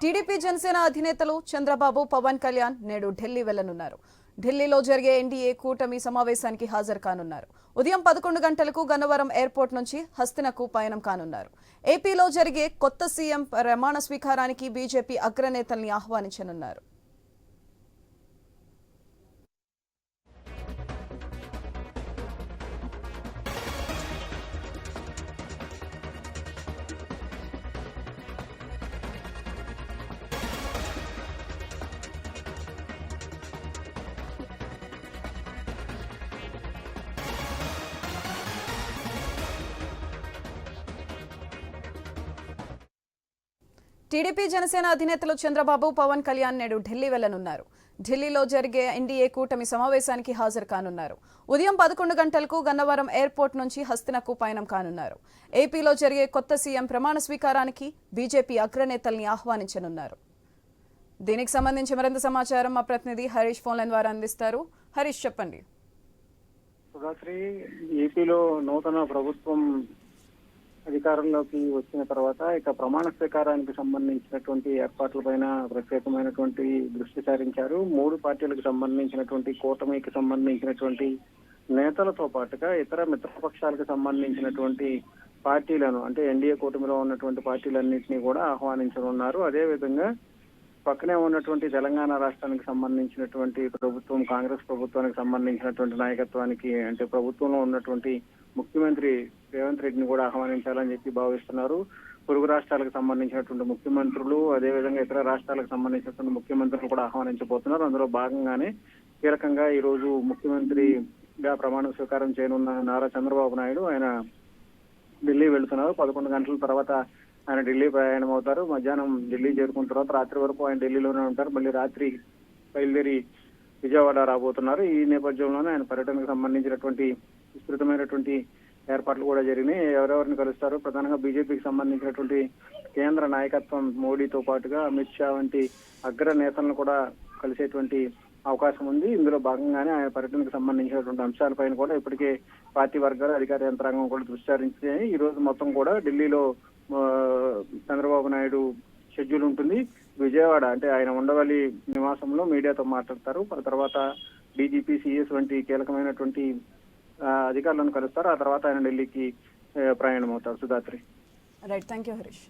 TDP Janasena అధినేతలు చంద్రబాబు పవన్ కళ్యాణ్ నేడు ఢిల్లీ వెళ్లనున్నారు. ఢిల్లీలో జరిగే ఎన్డీఏ కూటమి సమావేశానికి హాజరు కానున్నారు. ఉదయం 11 గంటలకు గన్నవరం ఎయిర్పోర్ట్ నుంచి హస్తినకు పయనం కానున్నారు. ఏపీలో జరిగే కొత్త సీఎం ప్రమాణ స్వీకారానికి బీజేపీ అగ్రనేతల్ని ఆహ్వానించనున్నారు. టీడీపీ జనసేన అధినేతలు చంద్రబాబు పవన్ కళ్యాణ్ నేడు ఢిల్లీ వెళ్లనున్నారు. ఢిల్లీలో జరిగే ఎన్డీఏ కూటమి సమావేశానికి హాజరు కానున్నారు. ఉదయం 11 గంటలకు గన్నవరం ఎయిర్పోర్ట్ నుంచి హస్తినకు పయనం కానున్నారు. ఏపీలో జరిగే కొత్త సీఎం ప్రమాణ స్వీకారానికి బీజేపీ అగ్రనేతల్ని ఆహ్వానించనున్నారు. దీనికి సంబంధించి మరింత సమాచారం మా ప్రతినిధి హరీష్ ఫోన్ లైన్ ద్వారా అందిస్తారు. హరీష్, చెప్పండి. ఏపీలో నూతన ప్రభుత్వం అధికారంలోకి వచ్చిన తర్వాత ఇక ప్రమాణ స్వీకారానికి సంబంధించినటువంటి ఏర్పాట్లపైన ప్రత్యేకమైనటువంటి దృష్టి సారించారు. 3 పార్టీలకు సంబంధించినటువంటి కూటమికి సంబంధించినటువంటి నేతలతో పాటుగా ఇతర మిత్రపక్షాలకు సంబంధించినటువంటి పార్టీలను అంటే ఎన్డీఏ కూటమిలో ఉన్నటువంటి పార్టీలన్నింటినీ కూడా ఆహ్వానించనున్నారు. అదేవిధంగా పక్కనే ఉన్నటువంటి తెలంగాణ రాష్ట్రానికి సంబంధించినటువంటి ప్రభుత్వం, కాంగ్రెస్ ప్రభుత్వానికి సంబంధించినటువంటి నాయకత్వానికి అంటే ప్రభుత్వంలో ఉన్నటువంటి ముఖ్యమంత్రి రేవంత్ రెడ్డిని కూడా ఆహ్వానించాలని చెప్పి భావిస్తున్నారు. పొరుగు రాష్ట్రాలకు సంబంధించినటువంటి ముఖ్యమంత్రులు, అదేవిధంగా ఇతర రాష్ట్రాలకు సంబంధించినటువంటి ముఖ్యమంత్రులు కూడా ఆహ్వానించబోతున్నారు. అందులో భాగంగానే కీలకంగా ఈ రోజు ముఖ్యమంత్రిగా ప్రమాణ స్వీకారం చేయనున్న నారా చంద్రబాబు నాయుడు ఆయన ఢిల్లీ వెళ్తున్నారు. 11 గంటల తర్వాత ఆయన ఢిల్లీ ప్రయాణం అవుతారు. మధ్యాహ్నం ఢిల్లీ చేరుకున్న తర్వాత రాత్రి వరకు ఆయన ఢిల్లీలోనే ఉంటారు. మళ్ళీ రాత్రి బయలుదేరి విజయవాడ రాబోతున్నారు. ఈ నేపథ్యంలోనే ఆయన పర్యటనకు సంబంధించినటువంటి విస్తృతమైనటువంటి ఏర్పాట్లు కూడా జరిగినాయి. ఎవరెవరిని కలుస్తారు, ప్రధానంగా బీజేపీకి సంబంధించినటువంటి కేంద్ర నాయకత్వం మోడీతో పాటుగా అమిత్ షా వంటి అగ్ర నేతలను కూడా కలిసేటువంటి అవకాశం ఉంది. ఇందులో భాగంగానే ఆయన పర్యటనకు సంబంధించినటువంటి అంశాలపైన కూడా ఇప్పటికే పార్టీ వర్గాలు, అధికార యంత్రాంగం కూడా దృష్టి సారించాయి. ఈ రోజు మొత్తం కూడా ఢిల్లీలో చంద్రబాబు నాయుడు షెడ్యూల్ ఉంటుంది. విజయవాడ అంటే ఆయన ఉండవల్లి నివాసంలో మీడియాతో మాట్లాడతారు. ఆ తర్వాత డీజీపీ, సిఎస్ వంటి కీలకమైనటువంటి అధికారులను కలుస్తారు. ఆ తర్వాత ఆయన ఢిల్లీకి ప్రయాణం అవుతారు. Sudhatri. Right, thank you Harish.